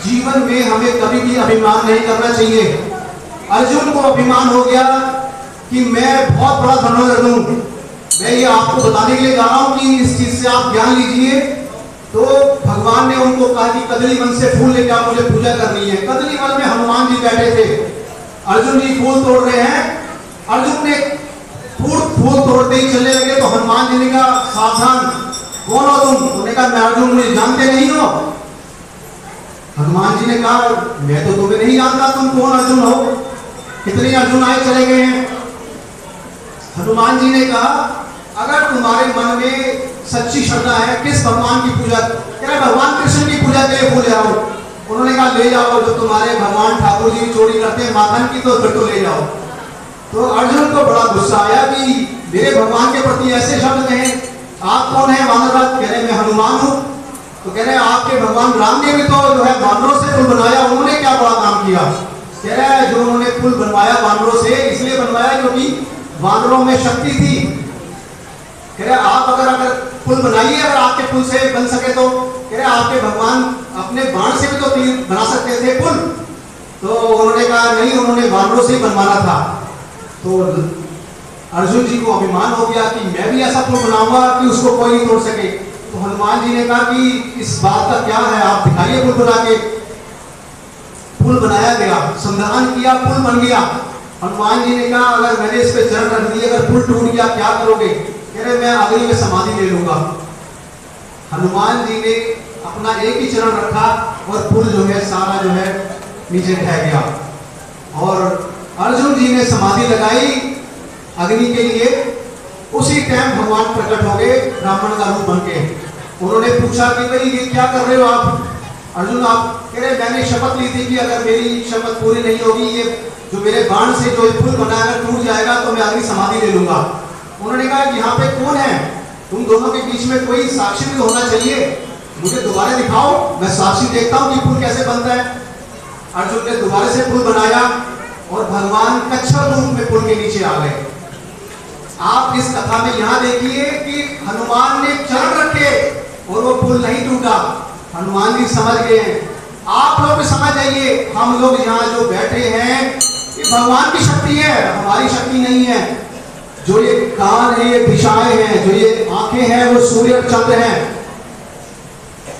जीवन में हमें कभी भी अभिमान नहीं करना चाहिए। अर्जुन को अभिमान हो गया कि मैं बहुत बड़ा धनुर्धर हूं। मैं ये आपको बताने के लिए जा रहा हूं कि इस चीज से आप ज्ञान लीजिए। तो भगवान ने उनको कहा कि कदली वन से फूल लेकर आप मुझे पूजा करनी है। कदली वन में हनुमान जी बैठे थे, अर्जुन जी फूल तोड़ रहे हैं। अर्जुन ने फूल तोड़ते ही चलने लगे तो हनुमान जी ने कहा सावधान, कौन हो तुम? उन्होंने कहा मैं अर्जुन, मुझे जानते नहीं हो? हनुमान जी ने कहा मैं तो तुम्हें नहीं जानता, तुम कौन अर्जुन हो? कितने अर्जुन आए चले गए हैं। हनुमान जी ने कहा अगर तुम्हारे मन में सच्ची श्रद्धा है, किस भगवान की पूजा? कह रहे भगवान कृष्ण की पूजा के लिए भूल जाओ। उन्होंने कहा ले जाओ, जो तुम्हारे भगवान ठाकुर जी चोरी करते हैं माखन की, तो फिर तो ले जाओ। तो अर्जुन को बड़ा गुस्सा आया कि मेरे भगवान के प्रति ऐसे शब्द कहे। आप कौन है वानरराज? कह रहे मैं हनुमान हूं। तो कह रहे आपके भगवान राम ने भी तो जो है वानरों से पुल बनवाया, उन्होंने क्या बड़ा काम किया? कह रहे हैं जो उन्होंने पुल बनवाया वानरों से इसलिए बनवाया क्योंकि वानरों में शक्ति थी। कह रहे आप अगर पुल बनाइए, अगर आपके पुल से बन सके तो। कह रहे आपके भगवान अपने बाण से भी तो तीर बना सकते थे पुल। तो उन्होंने कहा नहीं, उन्होंने वानरों से ही बनवाना था। तो अर्जुन जी को अभिमान हो गया कि मैं भी ऐसा पुल बनाऊंगा कि उसको कोई नहीं तोड़ सके। तो हनुमान जी ने कहा कि इस बात का क्या है, आप दिखाइए पुल बना के। पुल बनाया गया, संधान किया, पुल बन गया। हनुमान जी ने कहा अगर मैंने इस पे चरण रख दिए, अगर पुल टूट गया क्या करोगे? कह रहे मैं अगली में समाधि ले लूंगा। हनुमान जी ने अपना एक ही चरण रखा और पुल जो है सारा जो है नीचे ढह गया। और अर्जुन जी ने समाधि लगाई अग्नि के लिए। उसी टाइम भगवान प्रकट हो गए ब्राह्मण का रूप बन के। उन्होंने पूछा कि भाई ये क्या कर रहे हो आप? अर्जुन आप? कह रहे मैंने शपथ ली थी कि अगर मेरी शपथ पूरी नहीं होगी, ये जो मेरे बाण से जो पुल बना अगर टूट जाएगा तो मैं अगली समाधि ले लूंगा। उन्होंने कहा कि यहाँ पे कौन है? तुम दोनों के बीच में कोई साक्षी भी होना चाहिए, मुझे दोबारा दिखाओ, मैं साक्षी देखता हूँ कि पुल कैसे बनता है। अर्जुन ने दोबारा से पुल बनाया और भगवान कच्छप रूप में पुल के नीचे आ गए। आप इस कथा में यहाँ देखिए कि हनुमान ने चरण रखे और वो पुल नहीं टूटा। हनुमान जी समझ गए हैं। आप लोग भी समझ जाइए, हम लोग यहाँ जो बैठे हैं ये भगवान की शक्ति है, हमारी शक्ति नहीं है। जो ये कान है ये दिशाएं हैं, जो ये आंखें हैं वो सूर्य और चंद्र हैं,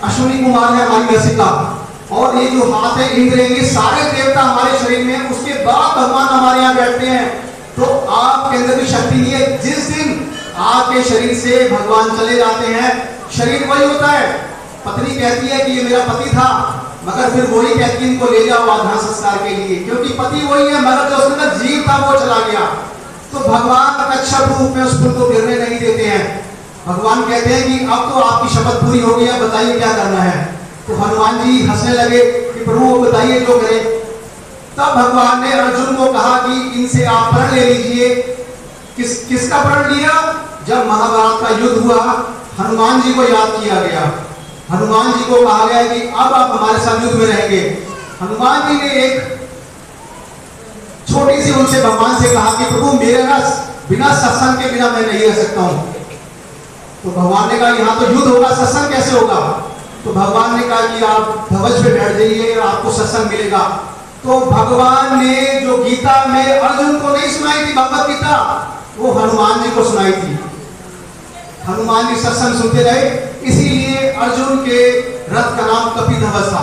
अश्विनी कुमार है हमारी रसिका, और ये जो हाथ है इंद्र, ये सारे देवता हमारे शरीर में हैं। उसके बाद भगवान हमारे यहाँ बैठते हैं। तो आपके अंदर भी शक्ति नहीं है। जिस दिन आपके शरीर से भगवान चले जाते हैं, शरीर वही होता है। पत्नी कहती है कि ये मेरा पति था, मगर फिर वही कहती है इनको ले जाओ आधार संस्कार के लिए, क्योंकि पति वही है मगर जो उसके अंदर जीव था वो चला गया। तो भगवान कच्छप रूप में उस पुल को गिरने नहीं देते हैं। भगवान कहते हैं कि अब तो आपकी शपथ पूरी हो गई है, बताइए क्या करना है। तो हनुमान जी हंसने लगे कि प्रभु वो बताइए जो करे। तब भगवान ने अर्जुन को कहा कि इनसे आप प्रण ले लीजिए। किसका प्रण लिया? जब महाभारत का युद्ध हुआ, हनुमान जी को याद किया गया। हनुमान जी को कहा गया कि अब आप हमारे साथ युद्ध में रहेंगे। हनुमान जी ने एक छोटी सी उनसे भगवान से कहा कि प्रभु मेरे बिना सत्संग के बिना मैं नहीं रह सकता हूं। तो भगवान ने कहा यहाँ तो युद्ध होगा, सत्संग कैसे होगा? तो भगवान ने कहा कि आप ध्वज पे बैठ जाइए, आपको सत्संग मिलेगा। तो भगवान ने जो गीता में अर्जुन को नहीं सुनाई थी भगवत गीता, वो हनुमान जी को सुनाई थी। हनुमान जी सत्संग सुनते रहे, इसीलिए अर्जुन के रथ का नाम कपिध्वज था।